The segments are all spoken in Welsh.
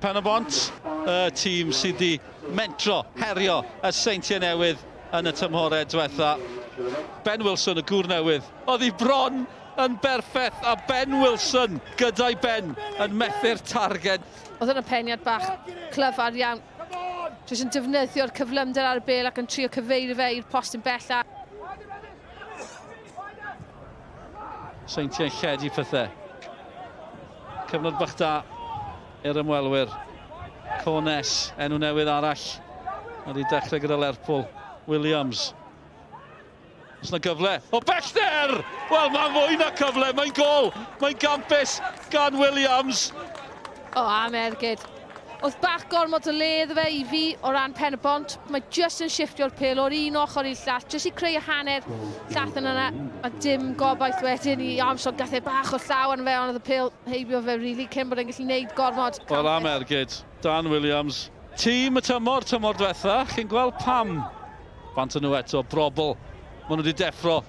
Pen-y-bont, y tîm sydd wedi mentro, herio y Seintiau Newydd yn y tymhorau diwetha. Ben Wilson, y gŵr newydd, oedd hi bron yn berffaith, a Ben Wilson gyda'i ben yn methu'r targed. Oedd yna peniad bach clyfar iawn. Jyst yn defnyddio'r cyflymder ar y bel ac yn trio cyfeirio fe i'r postyn bella. Seintiau'n lledu pethau. Cyfnod bach da i'r ymwelwyr. Cones, enw newydd arall. Wedi dechrau gyda Lerpwl. Williams. Oes na gyfle? O bellter! Wel, mae'n fwy na cyfle, mae'n gol. Mae'n gampus gan Williams. O, am ergyd. Oedd bach gormod o le iddo fe i fi o ran Penybont. Mae jyst yn shiftio'r pêl o'r un ochr i'r llall, jyst i creu y hanner llall yn yna. A dim gobaith wedyn i Armstrong gathau bach o llaw yn fe, ond oedd y pêl heibio fe rili cyn bod e'n gallu gwneud gormod. Wel, am ergyd, Dan Williams. Tîm y tymor diwetha, chi'n gweld pam. Bant nhw eto, Brobl. Maen nhw wedi deffro.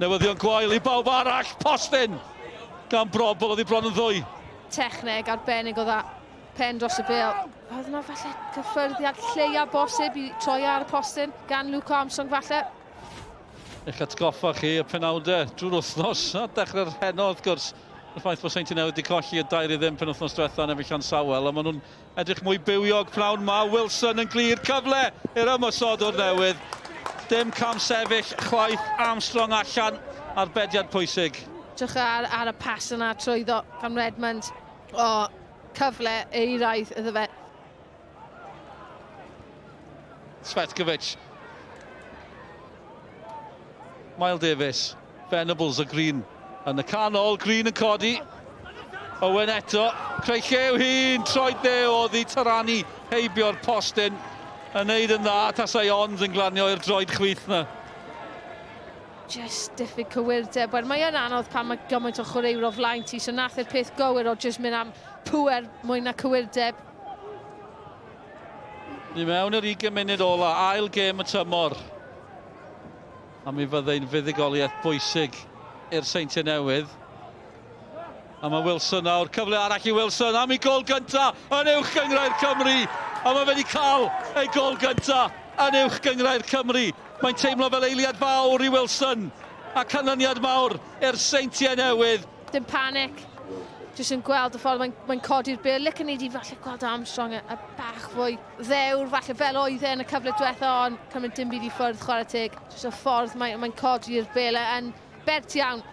Newyddion gwael i bawb arall, postyn. Gan Brobl, oedd hi bron yn ddwy. Techneg arbennig o dda. Pen dros y bêl. Oedd yna falle cyffyrddiad lleia bosib i troi ar y postyn gan Luke Armstrong falle. Eich atgoffa chi y penawdau drwy'r wythnos a dechrau'r heno wrth gwrs. Y ffaith bod Seintiau Newydd wedi colli y 2-0 pen wythnos diwetha yn efo Llansawel, a maen nhw'n edrych mwy bywiog pnawn ma. Wilson yn glir, cyfle i'r ymosodwr newydd. Dim cam sefyll, chwaith Armstrong allan ar bediad pwysig. Drwch ar y pas yna trwyddo gan Redmond. O, cyfle eiraidd iddo fe. Svetkovic. Miles Davis. Venables y Green. Yn y canol, Green yn codi. Owen eto. Creu llew hun. Troed dde oedd i Tarani. Heibio'r postyn. Yn neud yn dda. Tasau ond yn glanio i'r droed chwith na. Just diffyg cywirdeb. Wel, mae yn anodd pan mae gymaint o chwaraewr o flaen ti, so nath e'r peth gywir o just mynd am pwer mwy na cywirdeb. Ni mewn yr 20 munud ola, ail gêm y tymor. A mi fyddai'n fuddugoliaeth bwysig i'r Seintiau Newydd. A mae Wilson nawr, cyfle arall i Wilson, am ei gol gynta yn uwch gyngrau'r Cymru. A mae wedi cael ei gol gynta yn uwch gyngrau'r Cymru. Mae'n teimlo fel eiliad fawr i Wilson a canlyniad mawr i'r Seintiau Newydd. Dim panic, jyst yn gweld y ffordd mae'n codi'r bêl. Licen i di falle gweld Armstrong y bach fwy ddewr, falle fel oedd yn y cyfle diwetha, ond cymryd dim byd i ffwrdd chwarae teg. Jyst y ffordd mae'n codi'r bêl yn bert iawn.